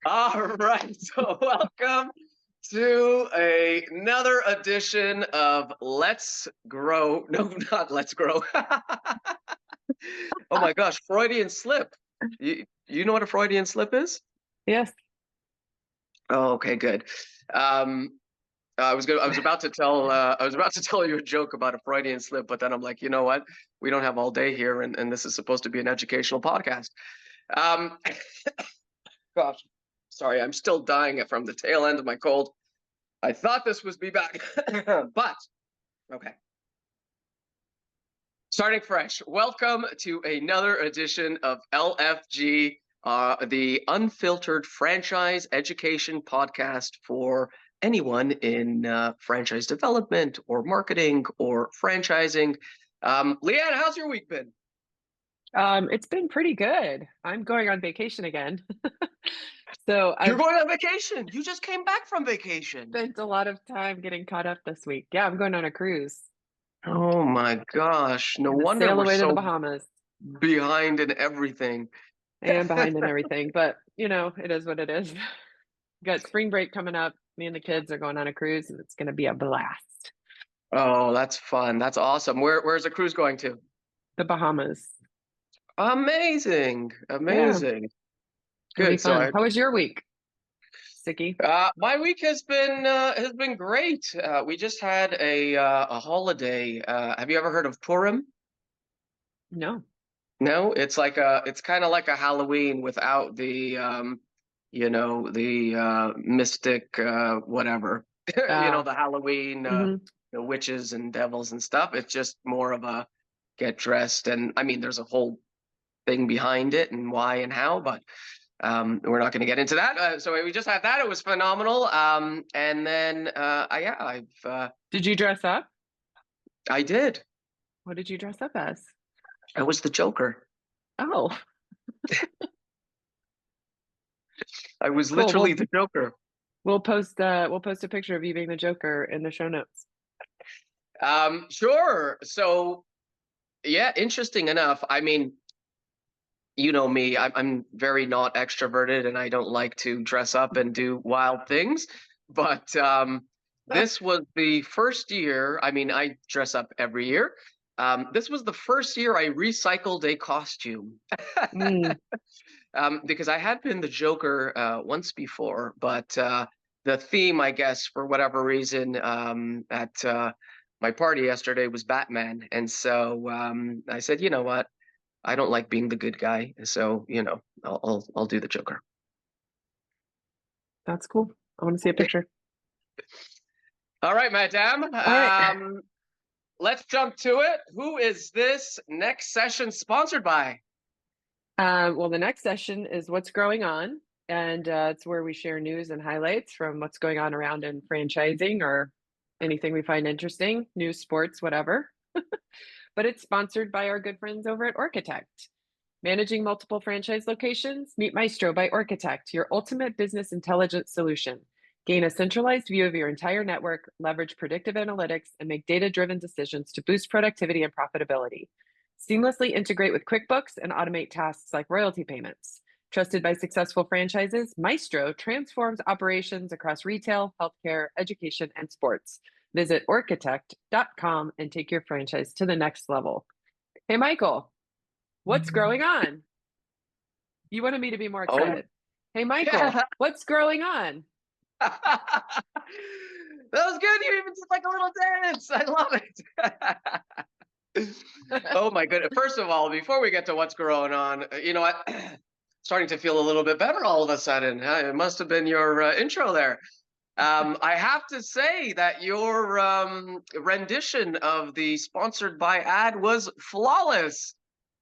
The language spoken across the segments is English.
All right, so welcome to another edition of Let's Grow. No, not Let's Grow. Oh my gosh, Freudian slip. You know what a Freudian slip is? Yes. Oh, okay, good. I was about to tell you a joke about a Freudian slip, but then I'm like, you know what? We don't have all day here, and this is supposed to be an educational podcast. Um, Gosh, sorry, I'm still dying from the tail end of my cold. I thought this was be back, but okay. Starting fresh. Welcome to another edition of LFG, the unfiltered franchise education podcast for anyone in franchise development or marketing or franchising. Leanne, how's your week been? It's been pretty good. I'm going on vacation again. So You're I've going on vacation. You just came back from vacation. spent a lot of time getting caught up this week. Yeah, I'm going on a cruise. Oh my gosh. No Gonna wonder sail we're away to the so Bahamas behind in everything. and behind and everything. But it is what it is. Got spring break coming up. Me and the kids are going on a cruise and it's gonna be a blast. Oh, that's fun. That's awesome. Where's the cruise going to? The Bahamas. Amazing. Yeah, Amazing. it'll be Good. fun. How was your week, Sticky? My week has been great. We just had a holiday. Have you ever heard of Purim? No. No, it's kind of like a Halloween without the mystic whatever. Uh, The Halloween mhm. the witches and devils and stuff. It's just more of a get dressed, and I mean there's a whole thing behind it and why and how, but we're not going to get into that. So we just had that. It was phenomenal. And then Did you dress up? I did. What did you dress up as? I was the Joker. Oh, I was cool. literally the Joker. We'll post a picture of you being the Joker in the show notes. Sure. So yeah, interesting enough. I mean, you know me, I'm very not extroverted and I don't like to dress up and do wild things. But this was the first year. I mean, I dress up every year. This was the first year I recycled a costume. Mm, Because I had been the Joker once before, but the theme, I guess, for whatever reason, at my party yesterday was Batman, and so I said, you know what, I don't like being the good guy, so I'll do the Joker. that's cool. I want to see a picture. All right, madam. All right. Let's jump to it. Who is this next session sponsored by? Well, the next session is what's growing on, and it's where we share news and highlights from what's going on around in franchising or anything we find interesting, news, sports, whatever. But it's sponsored by our good friends over at Architect. Managing multiple franchise locations? Meet Maestro by Architect, your ultimate business intelligence solution. Gain a centralized view of your entire network, leverage predictive analytics, and make data-driven decisions to boost productivity and profitability. Seamlessly integrate with QuickBooks and automate tasks like royalty payments. Trusted by successful franchises, Maestro transforms operations across retail, healthcare, education, and sports. Visit architect.com and take your franchise to the next level. Hey, Michael, what's growing on? You wanted me to be more excited. Hey, Michael, what's growing on? That was good. You even did like a little dance. I love it. Oh my goodness. First of all, before we get to what's going on, you know what? Starting to feel a little bit better all of a sudden. It must have been your intro there. I have to say that your rendition of the sponsored by ad was flawless.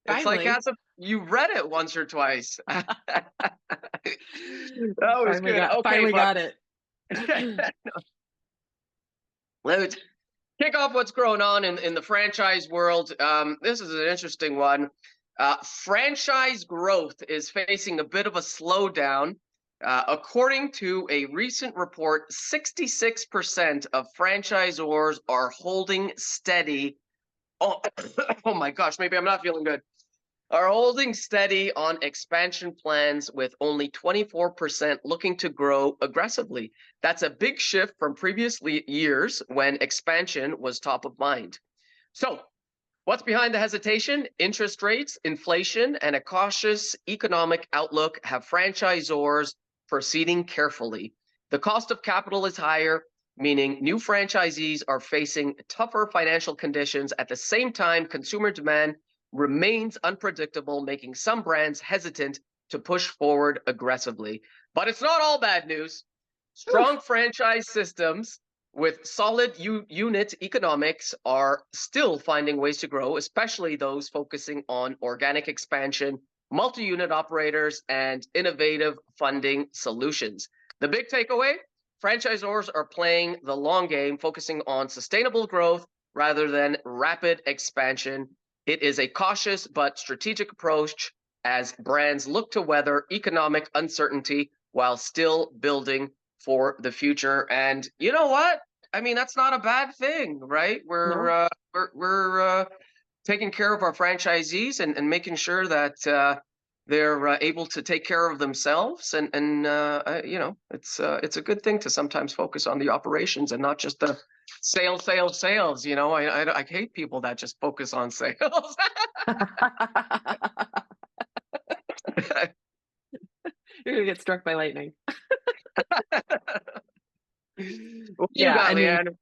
It's like Finally. as if you read it once or twice. That was good. Okay, finally got it. Let's kick off what's going on in the franchise world. This is an interesting one. Franchise growth is facing a bit of a slowdown. According to a recent report, 66% of franchisors are holding steady Oh, oh my gosh, maybe I'm not feeling good. Are holding steady on expansion plans with only 24% looking to grow aggressively. That's a big shift from previous years when expansion was top of mind. So, what's behind the hesitation? Interest rates, inflation, and a cautious economic outlook have franchisors proceeding carefully. The cost of capital is higher, meaning new franchisees are facing tougher financial conditions. At the same time, consumer demand remains unpredictable, making some brands hesitant to push forward aggressively. But it's not all bad news. Oof. Strong franchise systems with solid unit economics are still finding ways to grow, especially those focusing on organic expansion, multi-unit operators, and innovative funding solutions. The big takeaway, franchisors are playing the long game, focusing on sustainable growth rather than rapid expansion. It is a cautious but strategic approach as brands look to weather economic uncertainty while still building for the future. And you know what? I mean, that's not a bad thing, right? No, We're taking care of our franchisees and making sure that they're able to take care of themselves. And you know, it's a good thing to sometimes focus on the operations and not just the sales, sales, sales. You know, I hate people that just focus on sales. you're gonna get struck by lightning. What you Yeah, got, I mean, Leanne?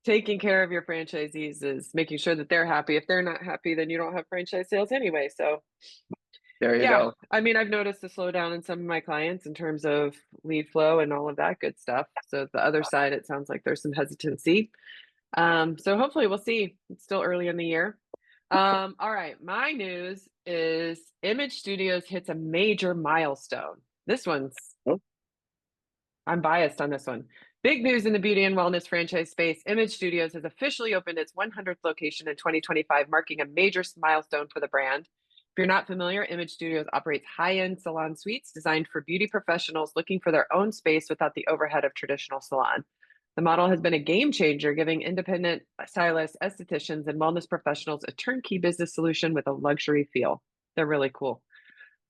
taking care of your franchisees is making sure that they're happy. If they're not happy, then you don't have franchise sales anyway. So, There you yeah, go. I mean, I've noticed a slowdown in some of my clients in terms of lead flow and all of that good stuff. So, the other side, it sounds like there's some hesitancy. So, hopefully, we'll see. It's still early in the year. All right, my news is Image Studios hits a major milestone. This one's I'm biased on this one. Big news in the beauty and wellness franchise space. Image Studios has officially opened its 100th location in 2025, marking a major milestone for the brand. If you're not familiar, Image Studios operates high end salon suites designed for beauty professionals looking for their own space without the overhead of traditional salon. The model has been a game changer, giving independent stylists, estheticians, and wellness professionals a turnkey business solution with a luxury feel. They're really cool.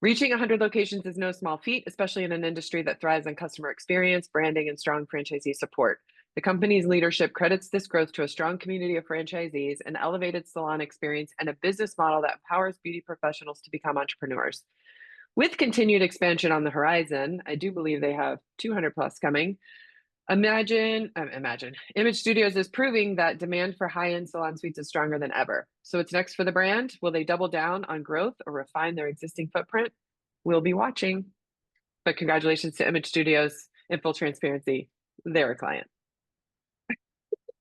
Reaching 100 locations is no small feat, especially in an industry that thrives on customer experience, branding, and strong franchisee support. The company's leadership credits this growth to a strong community of franchisees, an elevated salon experience, and a business model that empowers beauty professionals to become entrepreneurs. With continued expansion on the horizon, I do believe they have 200 plus coming. Imagine Image Studios is proving that demand for high-end salon suites is stronger than ever. So what's next for the brand? Will they double down on growth or refine their existing footprint? We'll be watching. But congratulations to Image Studios. In full transparency, they're a client.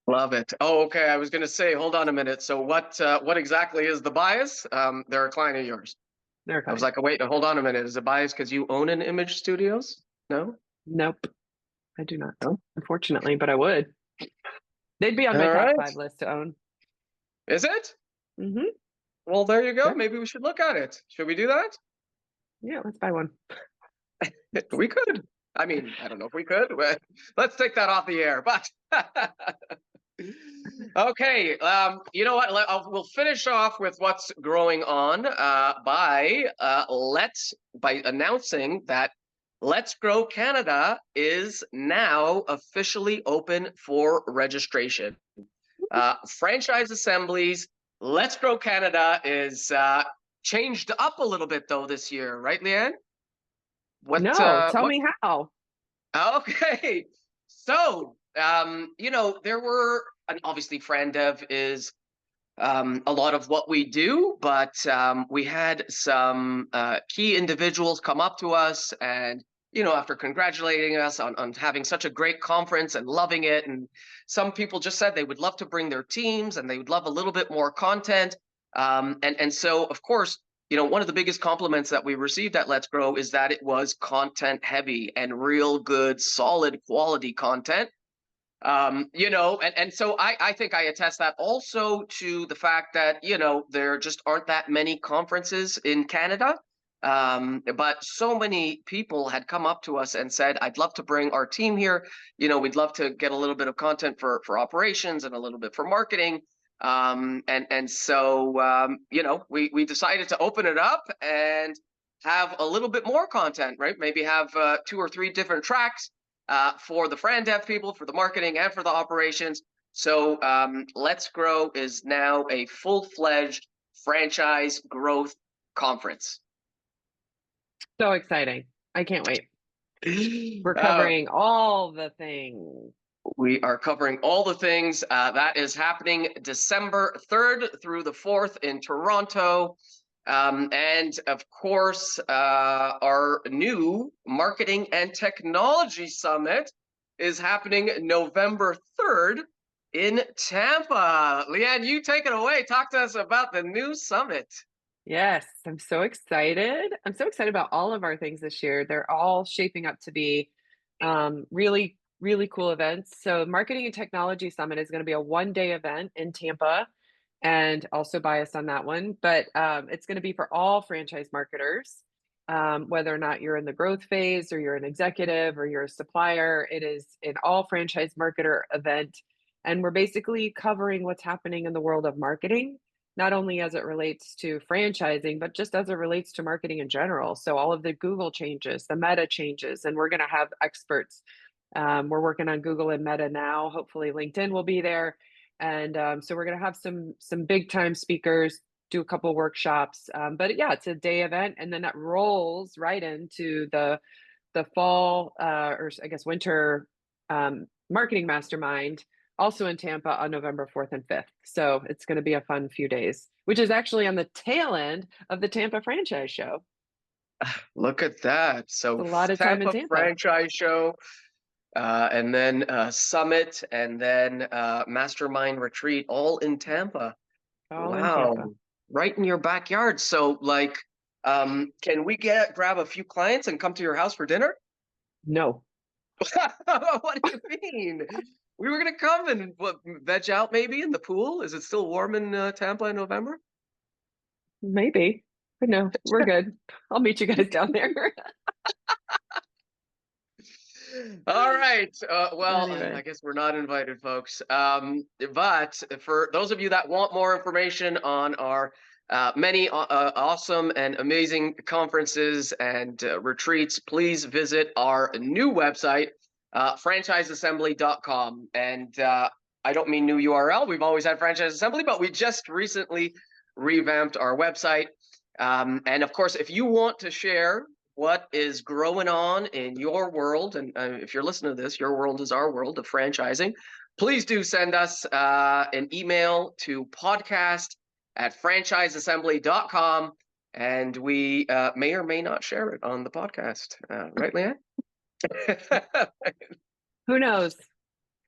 Love it. Oh, okay. I was going to say, hold on a minute. So what exactly is the bias? They're a client of yours. They're a I was client. like, oh, wait, hold on a minute. Is it bias because you own an Image Studios? No? Nope, I do not. No? Unfortunately, but I would. They'd be on my All top right. 5 list to own. Is it? Mm-hmm. Well, there you go. Sure. Maybe we should look at it. Should we do that? Yeah, let's buy one. We could. I mean, I don't know if we could. But let's take that off the air. But okay, you know what? We'll finish off with what's growing on by announcing that Let's Grow Canada is now officially open for registration. Franchise assemblies. Let's Grow Canada is changed up a little bit though this year, right, Leanne? No, tell What me how. Okay. So, you know, there were, and obviously, FranDev is a lot of what we do, but we had some key individuals come up to us and, you know, after congratulating us on having such a great conference and loving it. And some people just said they would love to bring their teams and they would love a little bit more content. And so, of course, you know, one of the biggest compliments that we received at Let's Grow is that it was content heavy and real good, solid quality content. You know, and so I think I attest that also to the fact that, you know, there just aren't that many conferences in Canada. But so many people had come up to us and said, I'd love to bring our team here. You know, we'd love to get a little bit of content for operations and a little bit for marketing. So we decided to open it up and have a little bit more content, right? Maybe have 2 or 3 different tracks for the Fran Dev people, for the marketing, and for the operations. So Let's Grow is now a full-fledged franchise growth conference. So exciting. I can't wait. We're Uh, covering all the things. We are covering all the things. That is happening December 3rd through the 4th in Toronto. And of course, our new Marketing and Technology Summit is happening November 3rd in Tampa. Leanne, you take it away. Talk to us about the new summit. Yes, I'm so excited. I'm so excited about all of our things this year. They're all shaping up to be really, really cool events. So, Marketing and Technology Summit is going to be a 1-day event in Tampa, and also biased on that one. But it's going to be for all franchise marketers, whether or not you're in the growth phase or you're an executive or you're a supplier. It is an all franchise marketer event. And we're basically covering what's happening in the world of marketing, not only as it relates to franchising, but just as it relates to marketing in general. So all of the Google changes, the Meta changes, and we're going to have experts. We're working on Google and Meta now. Hopefully, LinkedIn will be there, and so we're going to have some big time speakers, do a couple workshops. But yeah, it's a day event, and then that rolls right into the fall or I guess winter marketing mastermind, also in Tampa on November 4th and 5th. So it's going to be a fun few days, which is actually on the tail end of the Tampa franchise show. Look at that. So It's a lot of time in Tampa Tampa. franchise show, and then Summit, and then Mastermind Retreat, all in Tampa. All in Wow, Tampa. right in your backyard. So, can we grab a few clients and come to your house for dinner? No, What do you mean? We were gonna come and veg out maybe in the pool. Is it still warm in Tampa in November? maybe. But no, we're good. I'll meet you guys down there. All right. Well, I Anyway. guess we're not invited, folks. But for those of you that want more information on our many awesome and amazing conferences and retreats, please visit our new website, franchiseassembly.com. And I don't mean new URL. We've always had Franchise Assembly, but we just recently revamped our website. And of course, if you want to share what is growing on in your world, and if you're listening to this, your world is our world of franchising, please do send us an email to podcast@franchiseassembly.com, and we may or may not share it on the podcast. Right, Leanne? Who knows?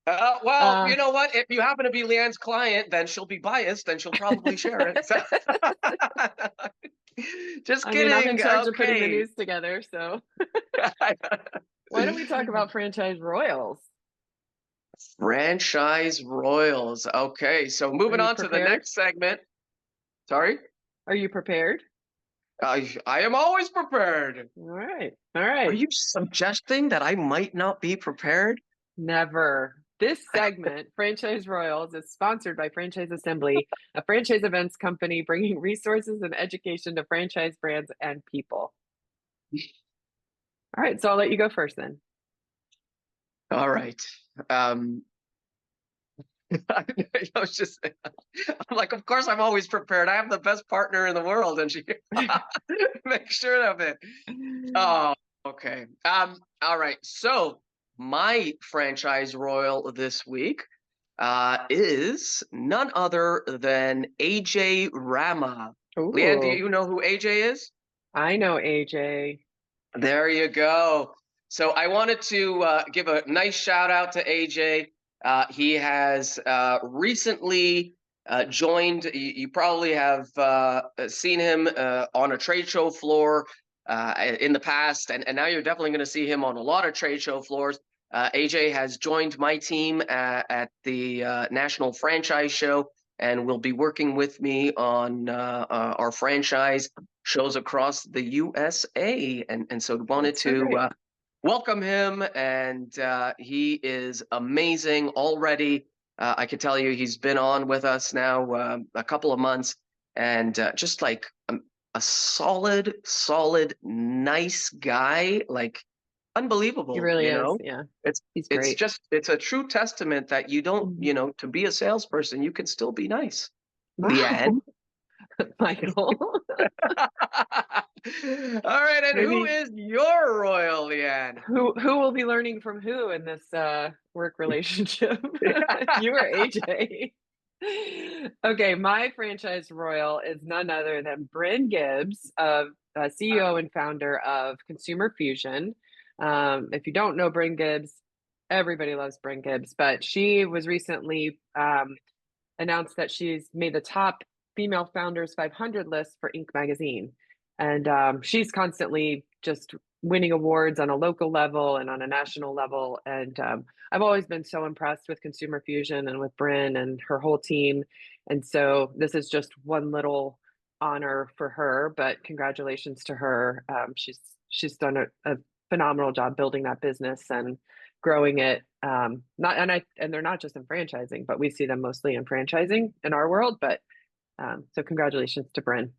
Well, Uh, you know what? If you happen to be Leanne's client, then she'll be biased and she'll probably share it. So just I mean, I'm in kidding. charge of putting the Okay. news together, so why don't we talk about franchise royals? Franchise Royals. Okay, so Are moving you on to the prepared? next segment. Sorry? Are you prepared? I am always prepared. All right. All Are right. you suggesting that I might not be prepared? Never. This segment, Franchise Royals, is sponsored by Franchise Assembly, a franchise events company bringing resources and education to franchise brands and people. All right, so I'll let you go first then. All right. I was just, I'm like, of course I'm always prepared. I have the best partner in the world, and she makes sure of it. Oh, okay. All right. So my franchise royal this week is none other than AJ Rama. Leanne, do Ooh, you know who AJ is? I know AJ. There you go. So I wanted to give a nice shout out to AJ. He has recently joined. You probably have seen him on a trade show floor in the past, and now you're definitely going to see him on a lot of trade show floors. AJ has joined my team at the National Franchise Show and will be working with me on our franchise shows across the USA. And so wanted That's so to great. welcome him, and he is amazing already. I could tell you he's been on with us now a couple of months, and just like a solid, nice guy, like He unbelievable, really you is. know? Yeah, It's he's it's great. just it's a true testament that you don't, Mhm. to be a salesperson, you can still be nice. Wow, Leanne. Michael. All right, and who Maybe is your royal, Leanne? who will be learning from who in this work relationship? You or AJ? Okay, my franchise royal is none other than Bryn Gibbs, of CEO and founder of Consumer Fusion. If you don't know Bryn Gibbs, everybody loves Bryn Gibbs, but she was recently announced that she's made the top female founders 500 list for Inc. magazine. And she's constantly just winning awards on a local level and on a national level. And I've always been so impressed with Consumer Fusion and with Bryn and her whole team. And so this is just one little honor for her, but congratulations to her. She's done a phenomenal job building that business and growing it. Not and they're not just in franchising, but we see them mostly in franchising in our world. But so congratulations to Bryn.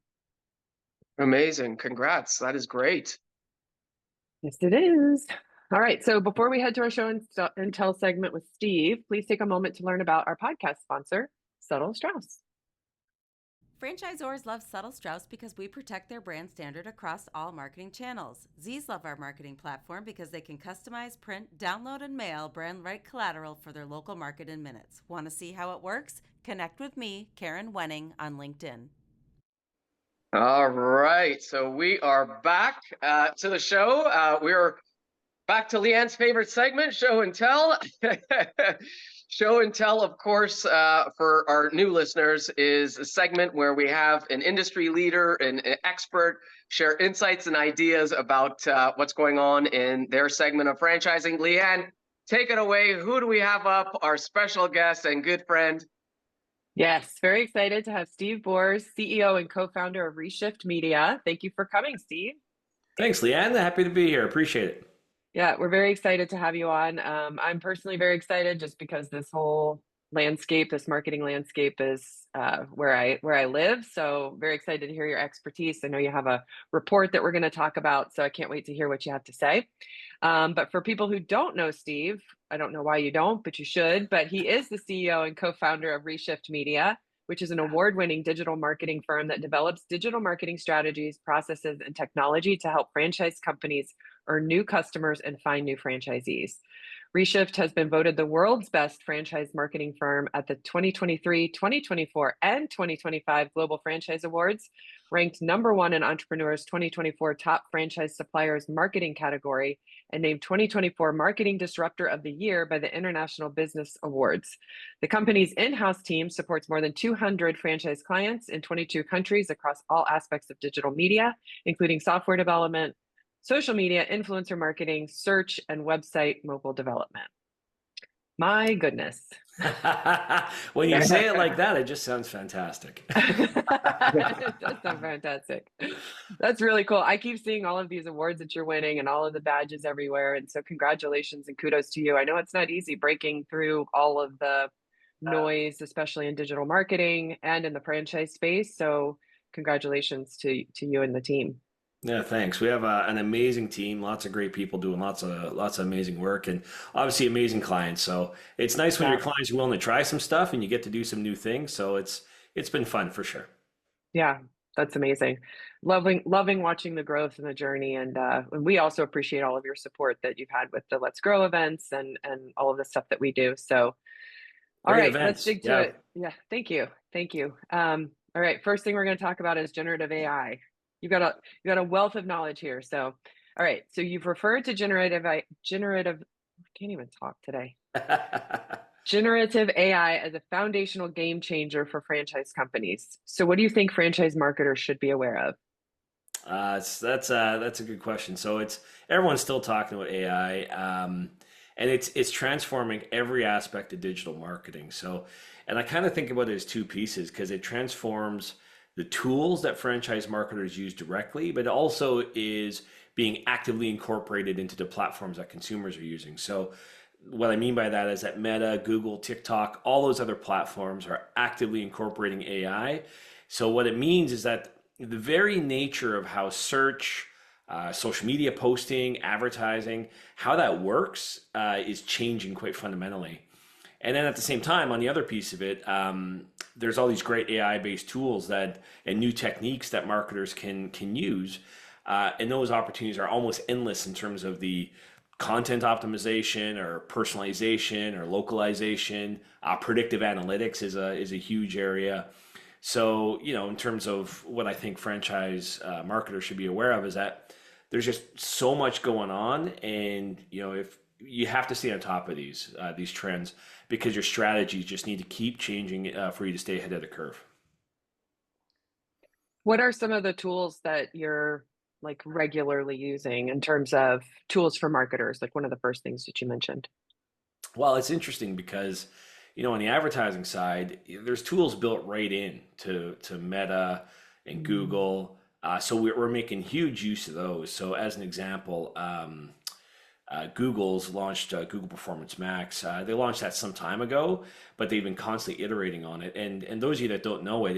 Amazing. Congrats. That is great. Yes, it is. All right. So before we head to our show and tell segment with Steve, please take a moment to learn about our podcast sponsor, Subtle Strauss. Franchisors love Subtle Strauss because we protect their brand standard across all marketing channels. Z's love our marketing platform because they can customize, print, download, and mail brand right collateral for their local market in minutes. Want to see how it works? Connect with me, Karen Wenning, on LinkedIn. All right. So we are back to the show. We're back to Leanne's favorite segment, show and tell. Show and tell, of course, for our new listeners, is a segment where we have an industry leader, an expert, share insights and ideas about what's going on in their segment of franchising. Leanne, take it away. Who do we have up? Our special guest and good friend. Yes, very excited to have Steve Buors, CEO and co-founder of Reshift Media. Thank you for coming, Steve. Thanks, Leanne. Happy to be here. Appreciate it. Yeah, we're very excited to have you on. I'm personally very excited just because this whole landscape, this marketing landscape, is where I live. So very excited to hear your expertise. I know you have a report that we're going to talk about, so I can't wait to hear what you have to say. But for people who don't know Steve, I don't know why you don't, but you should. But he is the CEO and co-founder of Reshift Media, which is an award-winning digital marketing firm that develops digital marketing strategies, processes, and technology to help franchise companies earn new customers and find new franchisees. Reshift has been voted the world's best franchise marketing firm at the 2023, 2024, and 2025 Global Franchise Awards, ranked #1 in Entrepreneur's 2024 Top Franchise Suppliers Marketing category, and named 2024 Marketing Disruptor of the Year by the International Business Awards. The company's in-house team supports more than 200 franchise clients in 22 countries across all aspects of digital media, including software development, social media, influencer marketing, search, and website mobile development. My goodness. When you say it like that, it just sounds fantastic. It does sound fantastic. That's really cool. I keep seeing all of these awards that you're winning and all of the badges everywhere. And so congratulations and kudos to you. I know it's not easy breaking through all of the noise, especially in digital marketing and in the franchise space. So congratulations to you and the team. Yeah, thanks. We have an amazing team, lots of great people doing lots of amazing work, and obviously amazing clients. So it's nice when Yeah. your clients are willing to try some stuff and you get to do some new things. So it's been fun for sure. Yeah, that's amazing. Loving watching the growth and the journey, and we also appreciate all of your support that you've had with the Let's Grow events and all of the stuff that we do. So, all Great right, let's events. dig to Yeah. it. Yeah, thank you. All right, first thing we're going to talk about is generative AI. You got a wealth of knowledge here. So, all right, so you've referred to generative. I can't even talk today. Generative AI as a foundational game changer for franchise companies. So, what do you think franchise marketers should be aware of? That's a good question. So it's everyone's still talking about AI, and it's transforming every aspect of digital marketing. So, and I kind of think about it as two pieces because it transforms the tools that franchise marketers use directly, but it also is being actively incorporated into the platforms that consumers are using. So what I mean by that is that Meta, Google, TikTok, all those other platforms are actively incorporating AI. So what it means is that the very nature of how search, social media posting, advertising, how that works is changing quite fundamentally. And then at the same time, on the other piece of it, there's all these great AI-based tools that and new techniques that marketers can use, and those opportunities are almost endless in terms of the content optimization or personalization or localization. Predictive analytics is a huge area. So, in terms of what I think franchise marketers should be aware of is that there's just so much going on, and if you have to stay on top of these trends because your strategies just need to keep changing for you to stay ahead of the curve. What are some of the tools that you're like regularly using in terms of tools for marketers? Like one of the first things that you mentioned. Well, it's interesting because, on the advertising side, there's tools built right in to Meta and Mm. Google. So we're making huge use of those. So as an example, Google's launched Google Performance Max. They launched that some time ago, but they've been constantly iterating on it. And those of you that don't know it,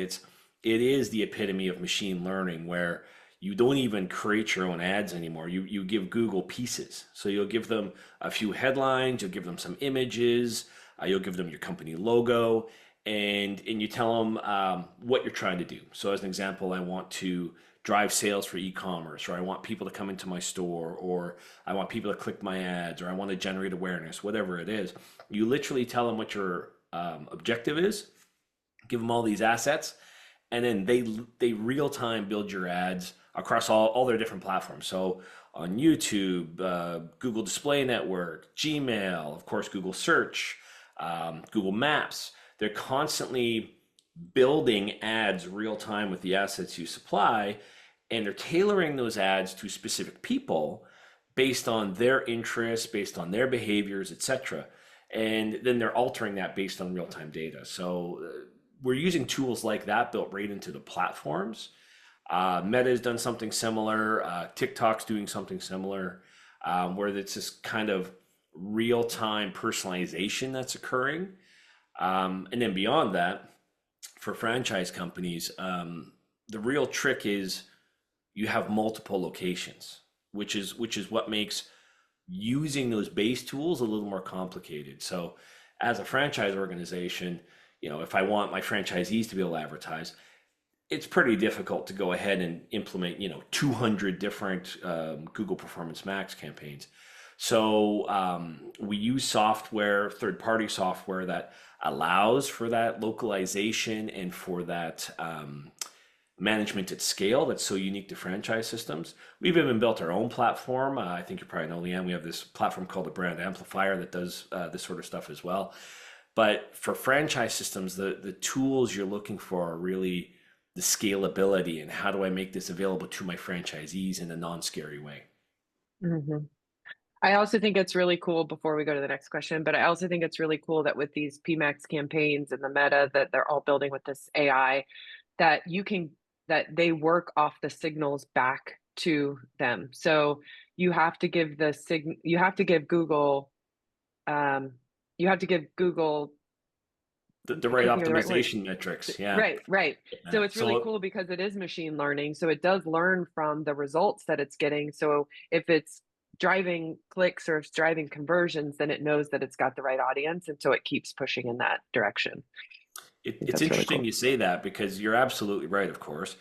it is the epitome of machine learning where you don't even create your own ads anymore. You give Google pieces. So you'll give them a few headlines, you'll give them some images, you'll give them your company logo, and you tell them what you're trying to do. So as an example, I want to drive sales for e-commerce, or I want people to come into my store, or I want people to click my ads, or I want to generate awareness, whatever it is. You literally tell them what your objective is, give them all these assets, and then they real time build your ads across all their different platforms. So on YouTube, Google Display Network, Gmail, of course, Google Search, Google Maps. They're constantly building ads real time with the assets you supply, and they're tailoring those ads to specific people based on their interests, based on their behaviors, etc. And then they're altering that based on real time data. So we're using tools like that built right into the platforms. Meta's done something similar. TikTok's doing something similar, where it's this kind of real time personalization that's occurring. And then beyond that, for franchise companies, the real trick is you have multiple locations, which is what makes using those base tools a little more complicated. So as a franchise organization, if I want my franchisees to be able to advertise, it's pretty difficult to go ahead and implement 200 different Google Performance Max campaigns. So we use software, third-party software that allows for that localization and for that management at scale that's so unique to franchise systems. We've even built our own platform. I think you probably know, Leanne, we have this platform called the Brand Amplifier that does this sort of stuff as well. But for franchise systems, the tools you're looking for are really the scalability and how do I make this available to my franchisees in a non-scary way. Mhm. I also think it's really cool before we go to the next question, but I also think it's really cool that with these PMAX campaigns and the Meta that they're all building with this AI, that that they work off the signals back to them. So you have to give Google, um, you have to give Google, The I right can't think of the right word. optimization metrics, yeah. Right, right. So Yeah. it's really So cool because it is machine learning. So it does learn from the results that it's getting. So if it's driving clicks or if it's driving conversions, then it knows that it's got the right audience. And so it keeps pushing in that direction. I think it's that's really interesting cool. you say that because you're absolutely right, of course.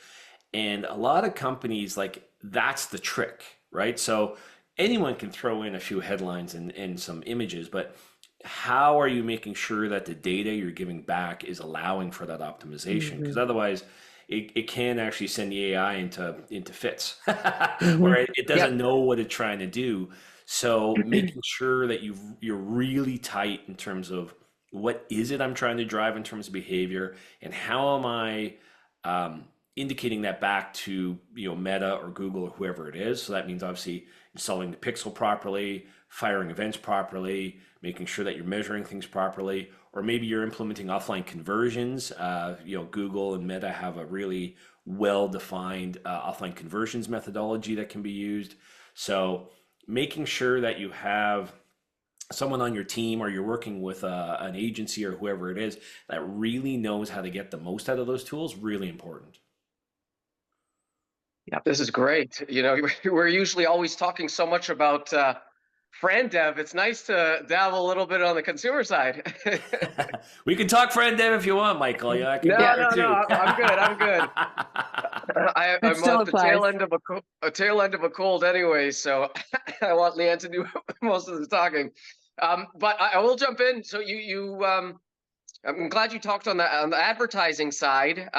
And a lot of companies, like, that's the trick, right? So anyone can throw in a few headlines and some images, but how are you making sure that the data you're giving back is allowing for that optimization? Because Hmm. otherwise, it can actually send the AI into fits Hmm. where it doesn't Yep. know what it's trying to do. So making sure that you're really tight in terms of what is it I'm trying to drive in terms of behavior, and how am I um, indicating that back to Meta or Google or whoever it is. So that means obviously installing the pixel properly, firing events properly, making sure that you're measuring things properly, or maybe you're implementing offline conversions. Google and Meta have a really well-defined offline conversions methodology that can be used. So making sure that you have someone on your team, or you're working with an agency or whoever it is that really knows how to get the most out of those tools, really important. Yep. This is great. We're usually always talking so much about friend dev. It's nice to dabble a little bit on the consumer side. We can talk friend dev if you want, Michael. Yeah, I can go No, Yeah, there no, no. too. I'm good. I'm good. it I'm still at the tail applies. end of a tail end of a cold anyway, so I want Leanne to do most of the talking. But I will jump in. So I'm glad you talked on the advertising side.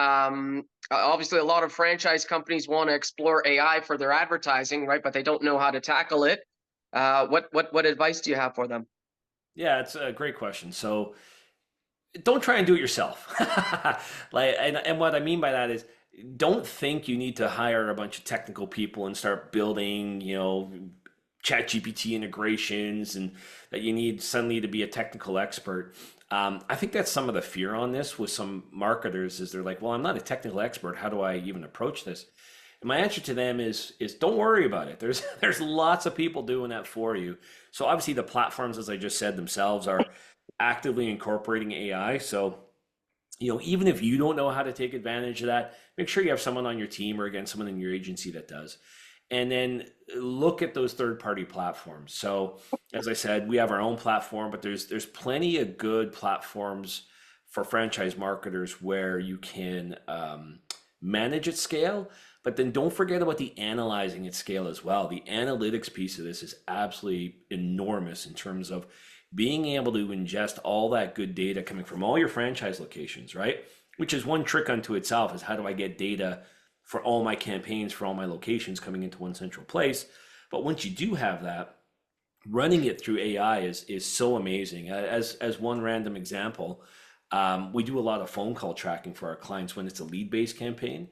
Obviously, a lot of franchise companies want to explore AI for their advertising, right? But they don't know how to tackle it. What advice do you have for them? Yeah, it's a great question. So don't try and do it yourself. And what I mean by that is, don't think you need to hire a bunch of technical people and start building, chat GPT integrations, and that you need suddenly to be a technical expert. I think that's some of the fear on this with some marketers, is they're like, well, I'm not a technical expert. How do I even approach this? And my answer to them is don't worry about it. There's lots of people doing that for you. So obviously the platforms, as I just said, themselves are actively incorporating AI. So, even if you don't know how to take advantage of that, make sure you have someone on your team, or again, someone in your agency that does. And then look at those third-party platforms. So, as I said, we have our own platform, but there's plenty of good platforms for franchise marketers where you can manage at scale. But then don't forget about the analyzing at scale as well. The analytics piece of this is absolutely enormous in terms of being able to ingest all that good data coming from all your franchise locations, right? Which is one trick unto itself, is how do I get data for all my campaigns, for all my locations coming into one central place? But once you do have that, running it through AI is so amazing. As one random example, we do a lot of phone call tracking for our clients when it's a lead-based campaign.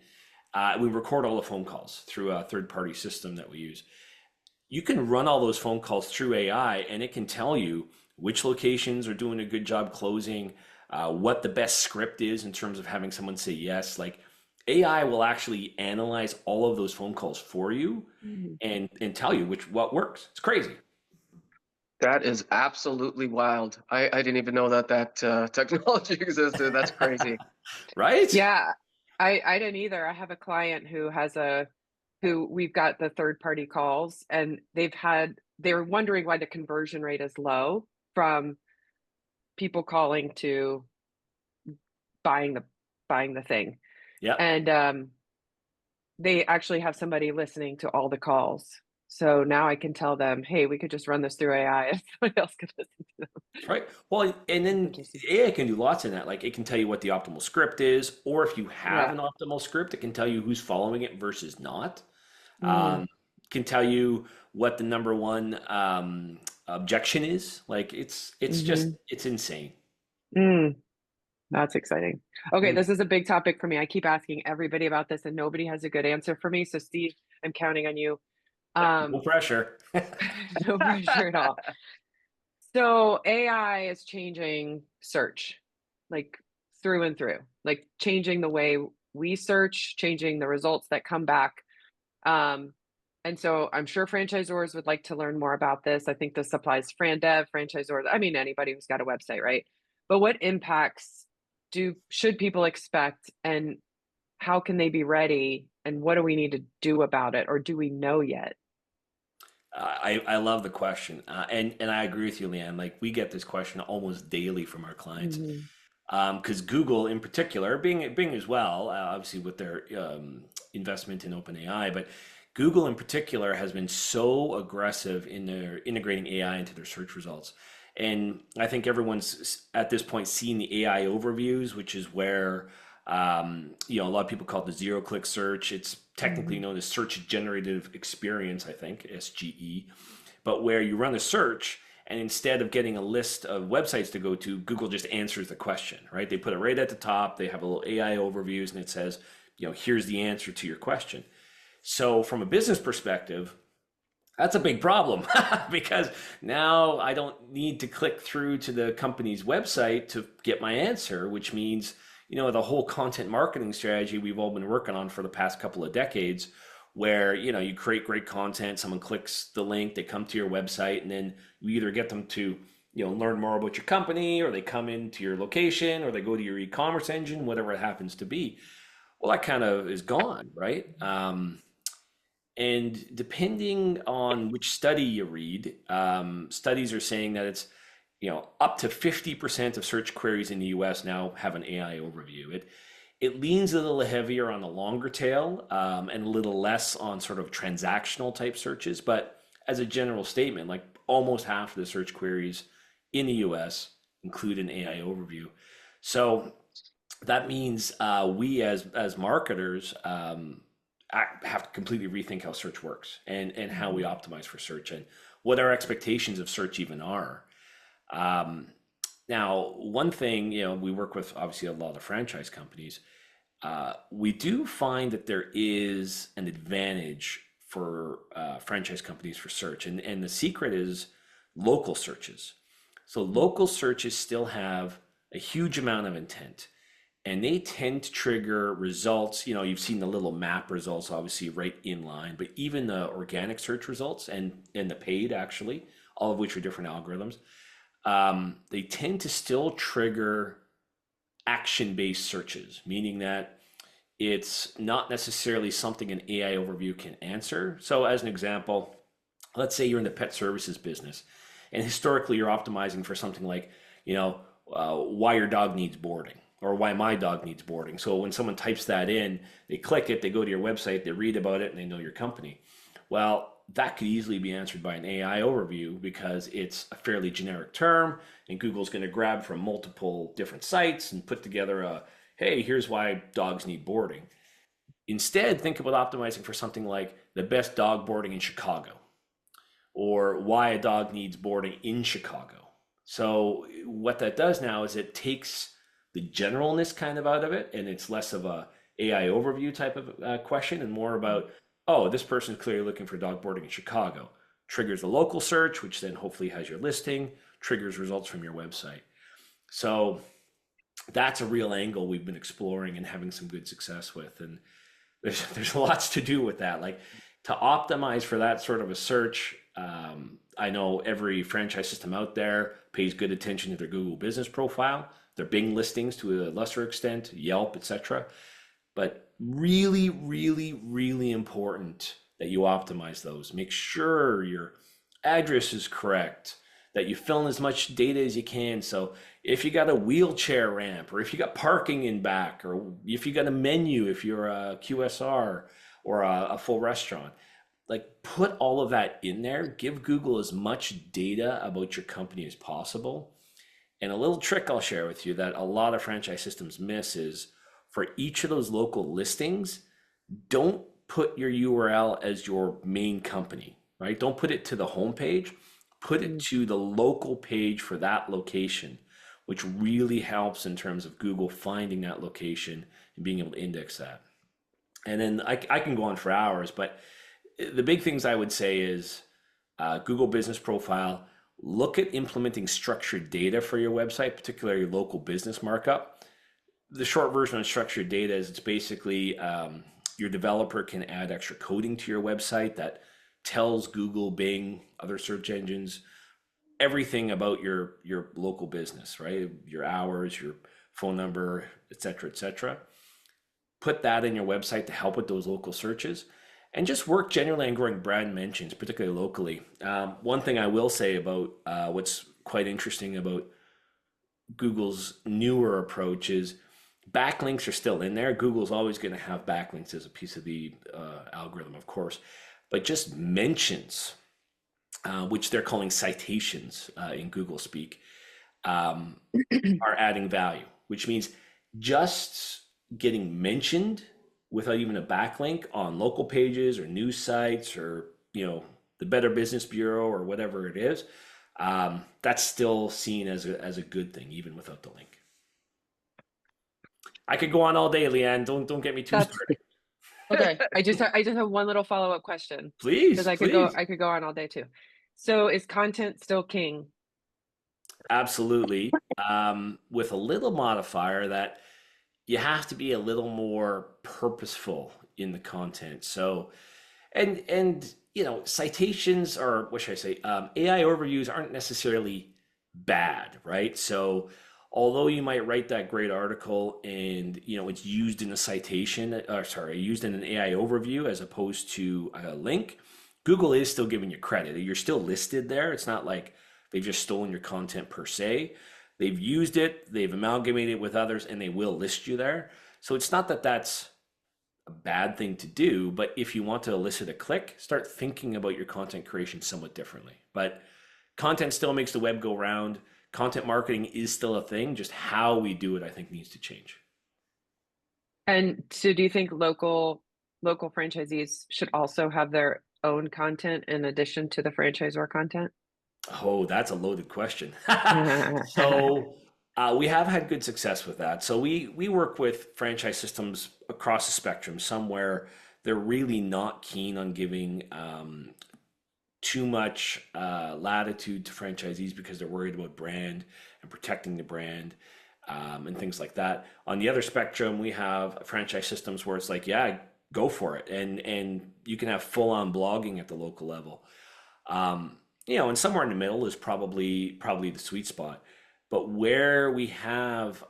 We record all the phone calls through a third-party system that we use. You can run all those phone calls through AI, and it can tell you which locations are doing a good job closing, what the best script is in terms of having someone say yes. Like, AI will actually analyze all of those phone calls for you and tell you what works. It's crazy. That is absolutely wild. I didn't even know that technology existed. That's crazy. Right? Yeah, I didn't either. I have a client who we've got the third party calls, and they're wondering why the conversion rate is low from people calling to buying the thing. Yeah. And they actually have somebody listening to all the calls. So now I can tell them, hey, we could just run this through AI and somebody else could listen to them. Right. Well, and That's then interesting. AI can do lots in that. Like, it can tell you what the optimal script is, or if you have Yeah. an optimal script, it can tell you who's following it versus not. Mm, Can tell you what the number one objection is. Like, it's just hmm it's insane. mm, that's exciting. Okay, Mm. this is a big topic for me. I keep asking everybody about this and nobody has a good answer for me. So Steve, I'm counting on you. No Um, pressure. no pressure at all. So AI is changing search, like through and through, like changing the way we search, changing the results that come back. Um, and so I'm sure franchisors would like to learn more about this. I think this applies to Fran Dev, franchisors, I mean, anybody who's got a website, right? But what impacts should people expect, and how can they be ready? And what do we need to do about it? Or do we know yet? I love the question, and I agree with you, Leanne. Like, we get this question almost daily from our clients, Mhm. because Google, in particular, Bing as well, obviously with their investment in OpenAI, but Google in particular has been so aggressive in their integrating AI into their search results. And I think everyone's at this point seen the AI overviews, which is where a lot of people call it the zero click search. It's technically Mhm. known as search generative experience, I think, SGE, but where you run a search, and instead of getting a list of websites to go to, Google just answers the question, right? They put it right at the top. They have a little AI overviews, and it says, here's the answer to your question. So from a business perspective, that's a big problem because now I don't need to click through to the company's website to get my answer, which means, the whole content marketing strategy we've all been working on for the past couple of decades, where you create great content, someone clicks the link, they come to your website, and then you either get them to learn more about your company, or they come into your location, or they go to your e-commerce engine, whatever it happens to be. Well, that kind of is gone, right? And depending on which study you read, studies are saying that it's up to 50% of search queries in the US now have an AI overview. It leans a little heavier on the longer tail, and a little less on sort of transactional type searches. But as a general statement, like almost half of the search queries in the US include an AI overview. So that means we as marketers have to completely rethink how search works, and how we optimize for search, and what our expectations of search even are. Um, Now, one thing, we work with obviously a lot of franchise companies. We do find that there is an advantage for franchise companies for search, and the secret is local searches. So local searches still have a huge amount of intent, and they tend to trigger results. You've seen the little map results, obviously, right in line, but even the organic search results and the paid, actually, all of which are different algorithms, they tend to still trigger action-based searches, meaning that it's not necessarily something an AI overview can answer. So as an example, let's say you're in the pet services business, and historically you're optimizing for something like, why your dog needs boarding, or why my dog needs boarding. So when someone types that in, they click it, they go to your website, they read about it, and they know your company. Well, that could easily be answered by an AI overview, because it's a fairly generic term, and Google's going to grab from multiple different sites and put together hey, here's why dogs need boarding. Instead, think about optimizing for something like the best dog boarding in Chicago, or why a dog needs boarding in Chicago. So what that does now is it takes the generalness kind of out of it, and it's less of a AI overview type of question, and more about, oh, this person is clearly looking for dog boarding in Chicago. Triggers the local search, which then hopefully has your listing, triggers results from your website. So that's a real angle we've been exploring and having some good success with. And there's lots to do with that. Like, to optimize for that sort of a search, I know every franchise system out there pays good attention to their Google business profile, their Bing listings to a lesser extent, Yelp, etc. But really, really, really important that you optimize those. Make sure your address is correct, that you fill in as much data as you can. So if you got a wheelchair ramp, or if you got parking in back, or if you got a menu, if you're a QSR or a full restaurant, like, put all of that in there. Give Google as much data about your company as possible. And a little trick I'll share with you that a lot of franchise systems miss is, for each of those local listings, don't put your URL as your main company, right? Don't put it to the homepage. Put it to the local page for that location, which really helps in terms of Google finding that location and being able to index that. And then I can go on for hours, but the big things I would say is Google Business Profile. Look at implementing structured data for your website, particularly your local business markup. The short version of structured data is, it's basically your developer can add extra coding to your website that tells Google, Bing, other search engines, everything about your local business, right? Your hours, your phone number, et cetera, et cetera. Put that in your website to help with those local searches, and just work generally on growing brand mentions, particularly locally. One thing I will say about what's quite interesting about Google's newer approach is backlinks are still in there. Google's always going to have backlinks as a piece of the algorithm, of course, but just mentions, which they're calling citations in Google speak, are adding value, which means just getting mentioned without even a backlink on local pages or news sites, or the Better Business Bureau or whatever it is, that's still seen as a good thing, even without the link. I could go on all day, Leanne. Don't get me too started. Okay. I just have one little follow-up question, Please, because I could go on all day too. So is content still king? Absolutely. With a little modifier that you have to be a little more purposeful in the content. So And citations, or what should I say, AI overviews aren't necessarily bad, right? So although you might write that great article and it's used in a citation, or sorry, used in an AI overview as opposed to a link, Google is still giving you credit. You're still listed there. It's not like they've just stolen your content per se. They've used it, they've amalgamated it with others, and they will list you there. So it's not that that's a bad thing to do, but if you want to elicit a click, start thinking about your content creation somewhat differently. But content still makes the web go round. Content marketing is still a thing. Just how we do it, I think, needs to change. And so do you think local franchisees should also have their own content in addition to the franchisor content? Oh, that's a loaded question. So we have had good success with that. So we work with franchise systems across the spectrum. Some where they're really not keen on giving too much latitude to franchisees because they're worried about brand and protecting the brand, and things like that. On the other spectrum, we have franchise systems where it's like, yeah, go for it, and you can have full on blogging at the local level. And somewhere in the middle is probably the sweet spot. But where we have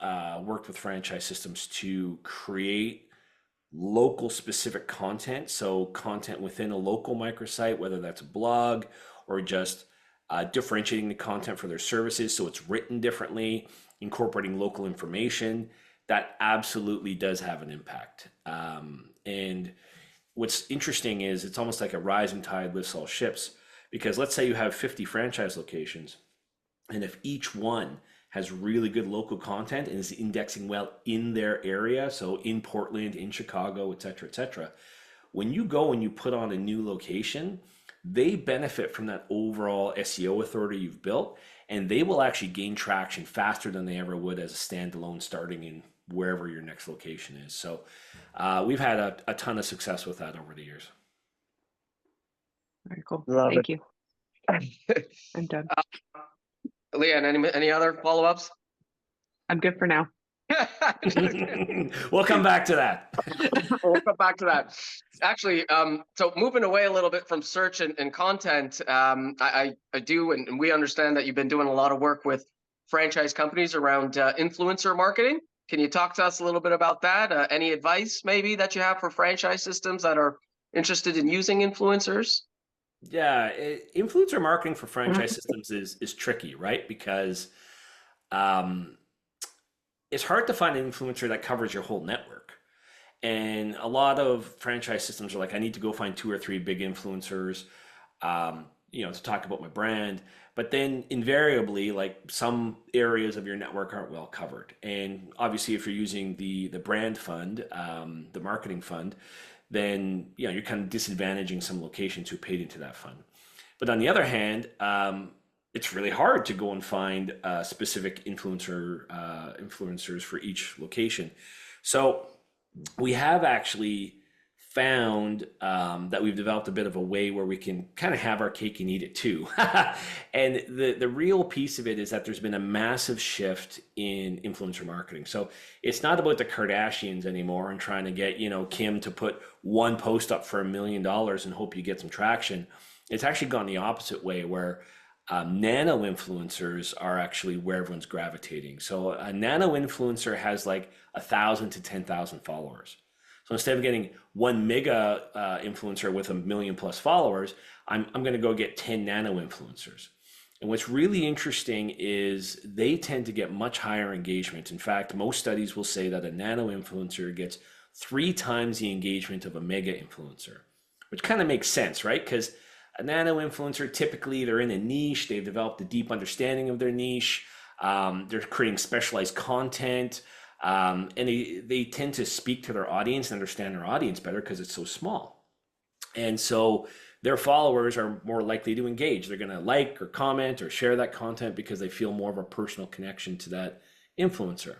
worked with franchise systems to create local specific content, so content within a local microsite, whether that's a blog or just differentiating the content for their services so it's written differently, incorporating local information, that absolutely does have an impact. And what's interesting is it's almost like a rising tide lifts all ships, because let's say you have 50 franchise locations, and if each one has really good local content and is indexing well in their area, so in Portland, in Chicago, et cetera, when you go and you put on a new location, they benefit from that overall SEO authority you've built, and they will actually gain traction faster than they ever would as a standalone starting in wherever your next location is. So we've had a ton of success with that over the years. Very cool. Love Thank it. you. I'm done. Leanne, any other follow-ups? I'm good for now. We'll come back to that. We'll come back to that. Actually, so moving away a little bit from search and content, I do, and we understand that you've been doing a lot of work with franchise companies around influencer marketing. Can you talk to us a little bit about that? Any advice maybe that you have for franchise systems that are interested in using influencers? Yeah, influencer marketing for franchise systems is tricky, right? Because it's hard to find an influencer that covers your whole network. And a lot of franchise systems are like, I need to go find 2 or 3 big influencers, to talk about my brand. But then invariably, like, some areas of your network aren't well covered. And obviously, if you're using the brand fund, the marketing fund, then you're kind of disadvantaging some locations who paid into that fund. But on the other hand, it's really hard to go and find specific influencers for each location. So we have actually found that we've developed a bit of a way where we can kind of have our cake and eat it too. And the real piece of it is that there's been a massive shift in influencer marketing. So it's not about the Kardashians anymore and trying to get, Kim to put one post up for $1 million and hope you get some traction. It's actually gone the opposite way, where nano influencers are actually where everyone's gravitating. So a nano influencer has like 1,000 to 10,000 followers. So instead of getting one mega influencer with 1 million plus followers, I'm going to go get 10 nano influencers. And what's really interesting is they tend to get much higher engagement. In fact, most studies will say that a nano influencer gets 3 times the engagement of a mega influencer, which kind of makes sense, right? Because a nano influencer, typically they're in a niche, they've developed a deep understanding of their niche, they're creating specialized content, and they tend to speak to their audience and understand their audience better because it's so small. And so their followers are more likely to engage. They're going to like or comment or share that content because they feel more of a personal connection to that influencer.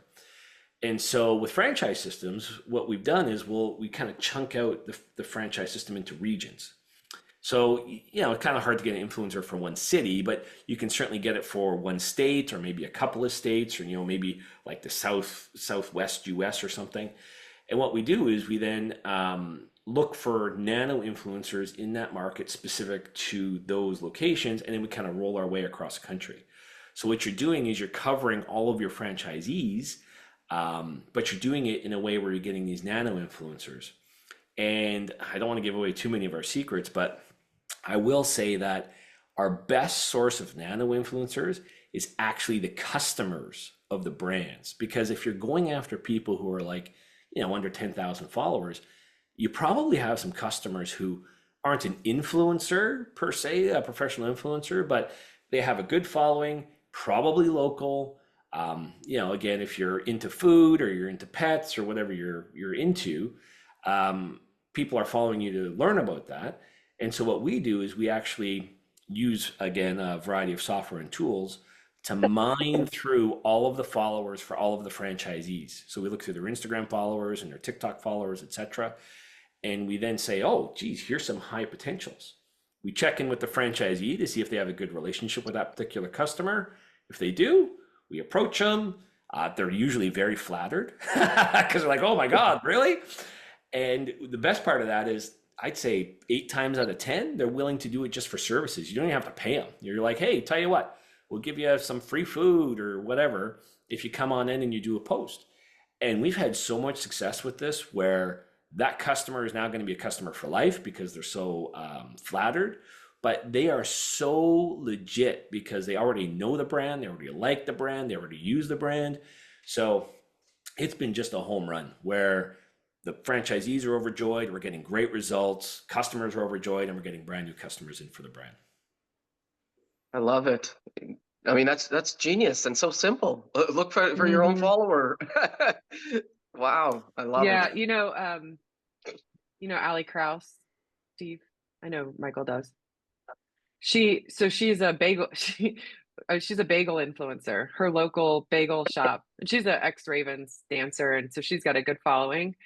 And so with franchise systems, what we've done is we kind of chunk out the franchise system into regions. So, it's kind of hard to get an influencer for one city, but you can certainly get it for one state or maybe a couple of states, or, maybe like the southwest US or something. And what we do is we then look for nano influencers in that market specific to those locations, and then we kind of roll our way across the country. So what you're doing is you're covering all of your franchisees, but you're doing it in a way where you're getting these nano influencers. And I don't want to give away too many of our secrets, but I will say that our best source of nano influencers is actually the customers of the brands. Because if you're going after people who are like, under 10,000 followers, you probably have some customers who aren't an influencer per se, a professional influencer, but they have a good following, probably local. Again, if you're into food or you're into pets or whatever you're into, people are following you to learn about that. And so what we do is we actually use, again, a variety of software and tools to mine through all of the followers for all of the franchisees. So we look through their Instagram followers and their TikTok followers, etc. And we then say, oh, geez, here's some high potentials. We check in with the franchisee to see if they have a good relationship with that particular customer. If they do, we approach them. They're usually very flattered because they're like, oh my God, really? And the best part of that is I'd say 8 times out of 10, they're willing to do it just for services. You don't even have to pay them. You're like, hey, tell you what, we'll give you some free food or whatever if you come on in and you do a post. And we've had so much success with this where that customer is now going to be a customer for life because they're so flattered, but they are so legit because they already know the brand, they already like the brand, they already use the brand. So it's been just a home run where the franchisees are overjoyed, we're getting great results, customers are overjoyed, and we're getting brand new customers in for the brand. I love it. I mean, that's genius and so simple. Look for your own Mhm. follower. Wow, I love Yeah, it. Ali Kraus, Steve. I know Michael does. She's a bagel she's a bagel influencer. Her local bagel shop. And she's an ex-Ravens dancer, and so she's got a good following.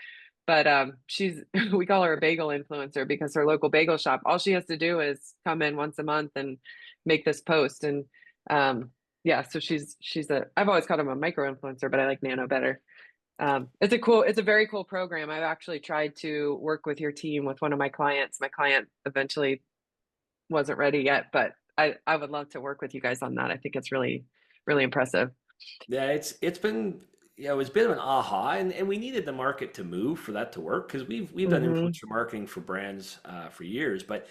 But she's we call her a bagel influencer because her local bagel shop, all she has to do is come in once a month and make this post. And yeah, so she's I've always called him a micro influencer, but I like nano better. It's a very cool program. I've actually tried to work with your team with one of my clients. My client eventually wasn't ready yet, but I would love to work with you guys on that. I think it's really, really impressive. Yeah, it's been it was a bit of an aha, and we needed the market to move for that to work because we've done Hmm. influencer marketing for brands for years, but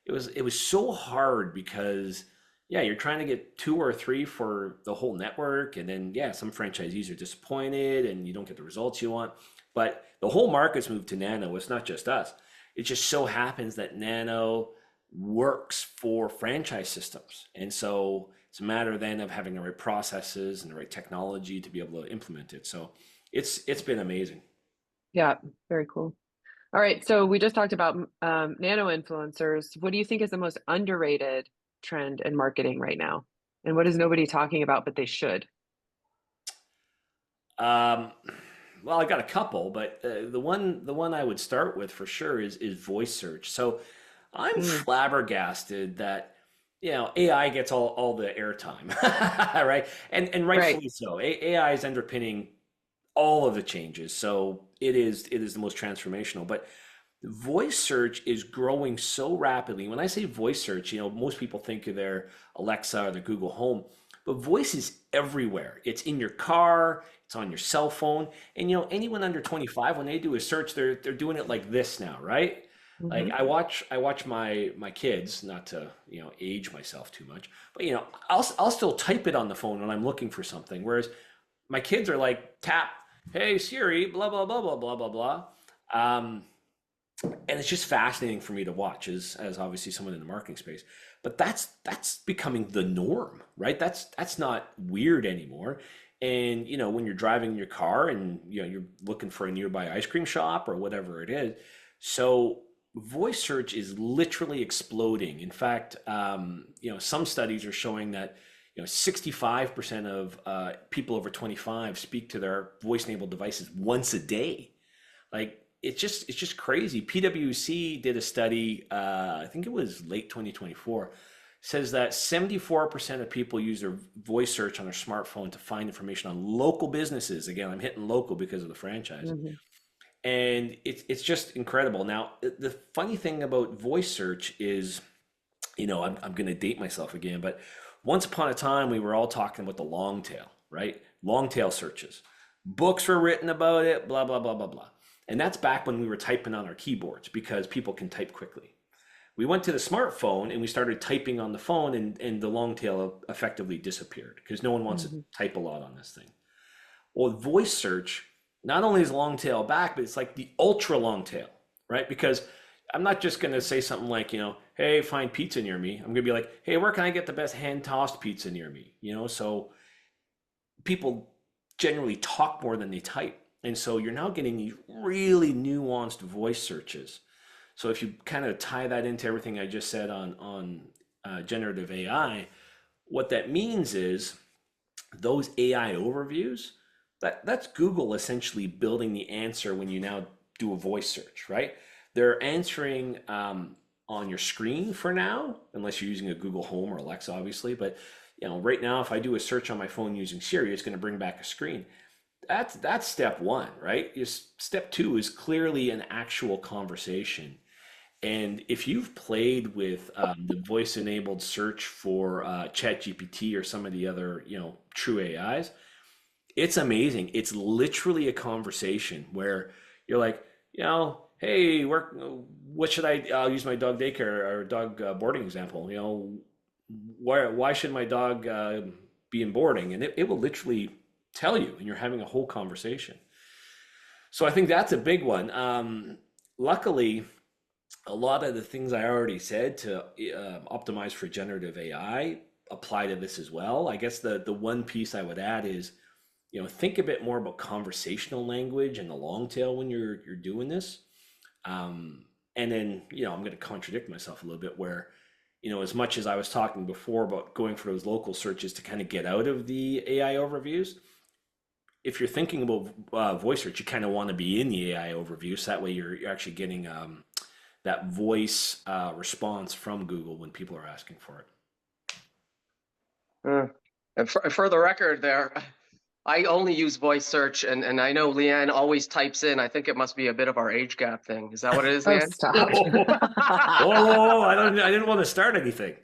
it was so hard because yeah, you're trying to get 2 or 3 for the whole network, and then yeah, some franchisees are disappointed and you don't get the results you want. But the whole market's moved to nano. It's not just us. It just so happens that nano works for franchise systems, and so it's a matter then of having the right processes and the right technology to be able to implement it. So it's been amazing. Yeah, very cool. All right, so we just talked about nano influencers. What do you think is the most underrated trend in marketing right now? And what is nobody talking about, but they should? Um, well, I got a couple, but the one I would start with for sure is voice search. So I'm Mm, flabbergasted that AI gets all the airtime, right? And right. rightfully so. AI is underpinning all of the changes, so it is the most transformational. But voice search is growing so rapidly. When I say voice search, most people think of their Alexa or their Google Home, but voice is everywhere. It's in your car, it's on your cell phone, and anyone under 25, when they do a search, they're doing it like this now, right? Like Hmm. I watch my kids, not to age myself too much, but I'll still type it on the phone when I'm looking for something, whereas my kids are like tap, hey Siri, blah blah blah blah blah blah blah. Um, and it's just fascinating for me to watch as obviously someone in the marketing space, but that's becoming the norm, right? That's not weird anymore. And when you're driving your car and you're looking for a nearby ice cream shop or whatever it is, so voice search is literally exploding. In fact, some studies are showing that 65% of people over 25 speak to their voice enabled devices once a day. Like it's just crazy. PwC did a study, I think it was late 2024, says that 74% of people use their voice search on their smartphone to find information on local businesses. Again, I'm hitting local because of the franchise. Hmm. And it's just incredible. Now, the funny thing about voice search is, I'm going to date myself again, but once upon a time, we were all talking about the long tail, right? Long tail searches. Books were written about it, blah, blah, blah, blah, blah. And that's back when we were typing on our keyboards because people can type quickly. We went to the smartphone and we started typing on the phone, and the long tail effectively disappeared because no one wants to Hmm. type a lot on this thing. Well, voice search not only is long tail back, but it's like the ultra long tail, right? Because I'm not just going to say something like, hey, find pizza near me. I'm going to be like, hey, where can I get the best hand tossed pizza near me? So people generally talk more than they type. And so you're now getting these really nuanced voice searches. So if you kind of tie that into everything I just said on generative AI, what that means is those AI overviews, that's Google essentially building the answer when you now do a voice search, right? They're answering on your screen for now, unless you're using a Google Home or Alexa, obviously. But right now, if I do a search on my phone using Siri, it's going to bring back a screen. That's step one, right? Step two is clearly an actual conversation. And if you've played with the voice-enabled search for ChatGPT or some of the other, true AIs, it's amazing. It's literally a conversation where you're like, hey, what should I'll use my dog daycare or dog boarding example. Why should my dog be in boarding? And it will literally tell you, and you're having a whole conversation. So I think that's a big one. Luckily, a lot of the things I already said to optimize for generative AI apply to this as well. I guess the one piece I would add is, think a bit more about conversational language and the long tail when you're doing this. And then, I'm going to contradict myself a little bit where, as much as I was talking before about going for those local searches to kind of get out of the AI overviews, if you're thinking about voice search, you kind of want to be in the AI overview. So that way you're actually getting that voice response from Google when people are asking for it. And for the record there, I only use voice search, and I know Leanne always types in. I think it must be a bit of our age gap thing. Is that what it is, Oh, Leanne? stop. Whoa, I didn't want to start anything.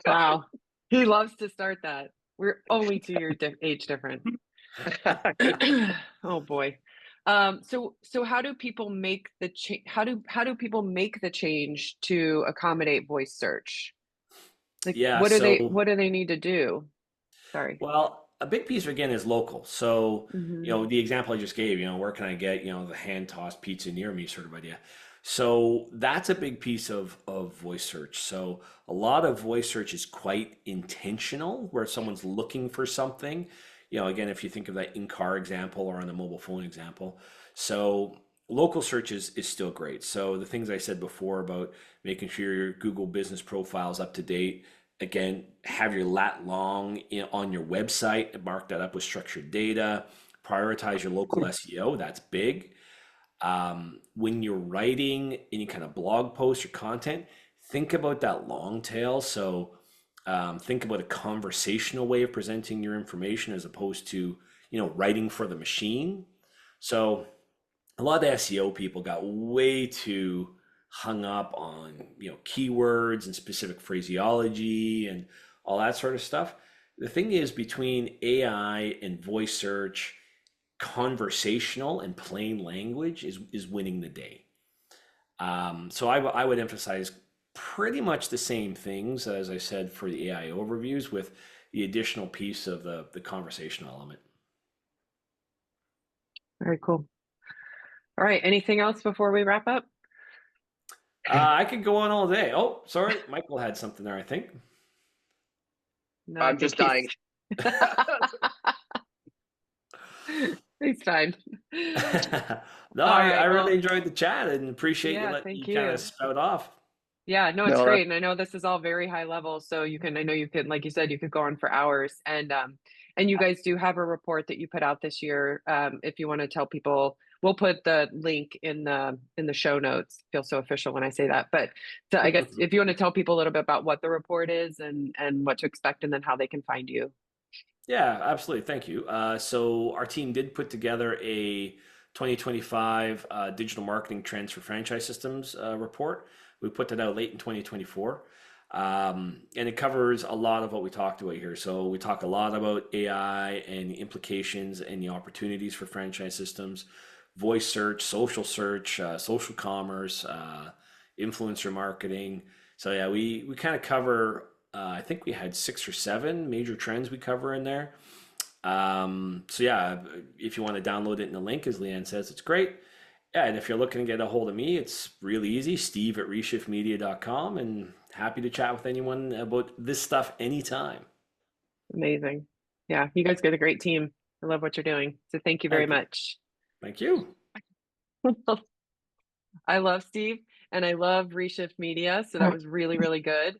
Wow. He loves to start that. We're only 2 years age difference. Oh boy. So how do people make the how do people make the change to accommodate voice search? Like Yeah, what do they need to do? Sorry. well, a big piece again is local. So, Hmm. the example I just gave, where can I get, the hand tossed pizza near me sort of idea. So that's a big piece of voice search. So a lot of voice search is quite intentional, where someone's looking for something. Again, if you think of that in-car example or on the mobile phone example. So local search is still great. So the things I said before about making sure your Google business profile is up to date. Again, have your lat long on your website and mark that up with structured data. Prioritize your local SEO. That's big. When you're writing any kind of blog post or content, think about that long tail. So think about a conversational way of presenting your information as opposed to, writing for the machine. So a lot of SEO people got way too hung up on, keywords and specific phraseology and all that sort of stuff. The thing is, between AI and voice search, conversational and plain language is winning the day. So I would emphasize pretty much the same things as I said for the AI overviews, with the additional piece of the conversational element. Very cool. All right. Anything else before we wrap up? I could go on all day. Oh, sorry, Michael had something there, I think. No, I I'm think just dying. he's fine. No, All I right. Well, really enjoyed the chat and appreciate you yeah, letting thank you kind you. of spout off. Yeah, no, it's No, great. And I know this is all very high level. So I know you could, like you said, you could go on for hours. And you guys do have a report that you put out this year. If you want to tell people, we'll put the link in the show notes. Feel so official when I say that. But so I guess if you want to tell people a little bit about what the report is and what to expect and then how they can find you. Yeah, absolutely. Thank you. So our team did put together a 2025 Digital Marketing Trends for Franchise Systems report. We put that out late in 2024. And it covers a lot of what we talked about here. So we talk a lot about AI and the implications and the opportunities for franchise systems, voice search, social commerce, influencer marketing. So yeah, we kind of cover, I think we had 6 or 7 major trends we cover in there. So yeah, if you want to download it in the link, as Leanne says, it's great. Yeah, and if you're looking to get a hold of me, it's really easy, steve@reshiftmedia.com, and happy to chat with anyone about this stuff anytime. Amazing. Yeah, you guys got a great team. I love what you're doing. So thank you very Thank you. much. Thank you. I love Steve and I love Reshift Media. So that was really, really good.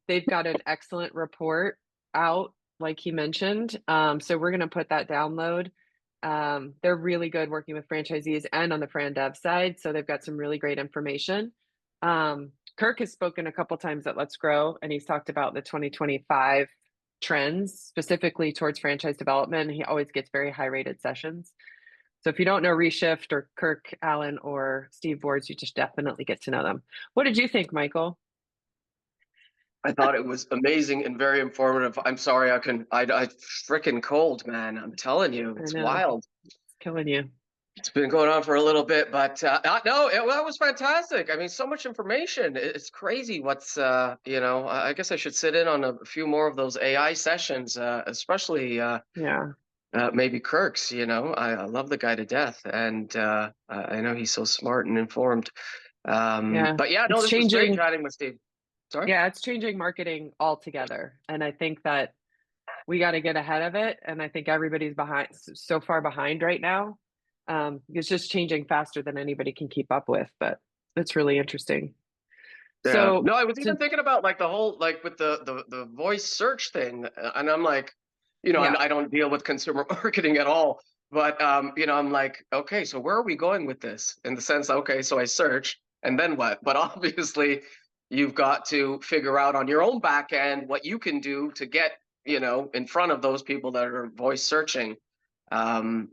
They've got an excellent report out, like he mentioned. So we're going to put that download. They're really good working with franchisees and on the Fran Dev side. So they've got some really great information. Kirk has spoken a couple times at Let's Grow, and he's talked about the 2025 trends specifically towards franchise development. He always gets very high rated sessions. So if you don't know Reshift or Kirk Allen or Steve Buors, you just definitely get to know them. What did you think, Michael? I thought it was amazing and very informative. I'm sorry, I freaking cold, man. I'm telling you, I it's know, wild. it's killing you. It's been going on for a little bit, but no, that was fantastic. I mean, so much information. It's crazy what's, I guess I should sit in on a few more of those AI sessions, especially Yeah. maybe Kirk's. I love the guy to death, and I know he's so smart and informed. Yeah. But yeah, no, It's this was great changing. chatting with Steve. Sorry? Yeah, it's changing marketing altogether. And I think that we got to get ahead of it. And I think everybody's so far behind right now. It's just changing faster than anybody can keep up with, but it's really interesting. Yeah. So, No, I was even thinking about like the whole like with the voice search thing, and I'm like, yeah, I don't deal with consumer marketing at all, but I'm like, okay, so where are we going with this? In the sense, okay, so I search, and then what? But obviously, you've got to figure out on your own back end what you can do to get in front of those people that are voice searching,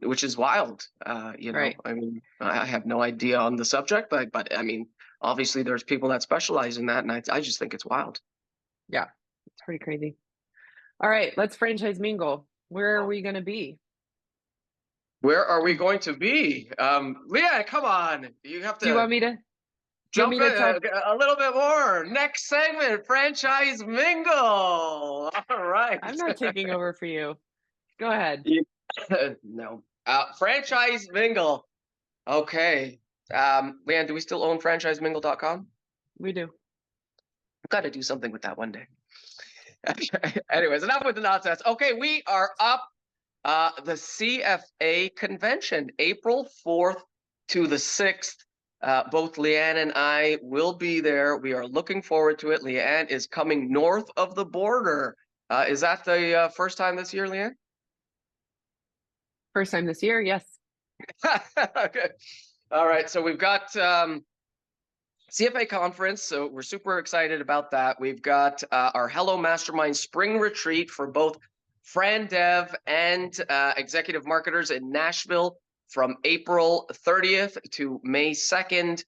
which is wild. right. I mean, I have no idea on the subject, but I mean, obviously there's people that specialize in that, and I just think it's wild. Yeah, it's pretty crazy. All right, let's franchise mingle. Where are we going to be? Where are we going to be? Leah, come on. You have Do you want to me to? Do you want jump me in to tell? a little bit more. Next segment, franchise mingle. All right. I'm not taking over for you. Go ahead. No. Franchise mingle. Okay. Leanne, do we still own franchisemingle.com? We do. I've got to do something with that one day. Anyways, enough with the nonsense. Okay, we are up the CFA convention, April 4th to the 6th. Both Leanne and I will be there. We are looking forward to it. Leanne is coming north of the border. Is that the first time this year, Leanne? First time this year, yes. Okay. All right. So we've got CFA conference. So we're super excited about that. We've got our Hello Mastermind spring retreat for both Fran Dev and executive marketers in Nashville from April 30th to May 2nd.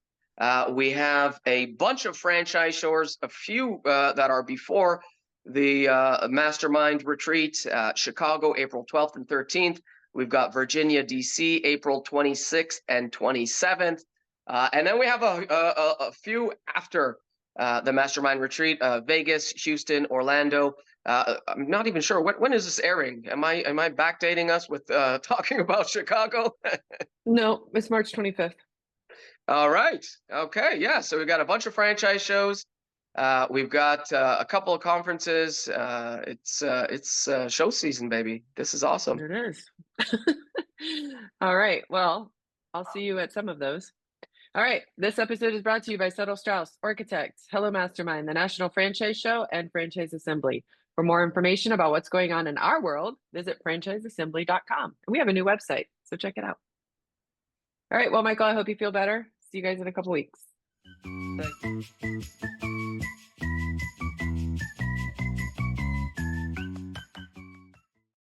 We have a bunch of franchise shows, a few that are before the Mastermind retreat, Chicago, April 12th and 13th. We've got Virginia, DC, April 26th and 27th. And then we have a few after the Mastermind retreat, Vegas, Houston, Orlando. I'm not even sure when is this airing. Am I backdating us with talking about Chicago? No, it's March 25th. All right. Okay. Yeah. So we've got a bunch of franchise shows. We've got a couple of conferences. It's show season, baby. This is awesome. There it is. All right. Well, I'll see you at some of those. All right. This episode is brought to you by Settle Strauss Architects, Hello Mastermind, the National Franchise Show, and Franchise Assembly. For more information about what's going on in our world, visit franchiseassembly.com. And we have a new website, so check it out. All right. Well, Michael, I hope you feel better. See you guys in a couple weeks. Thank you.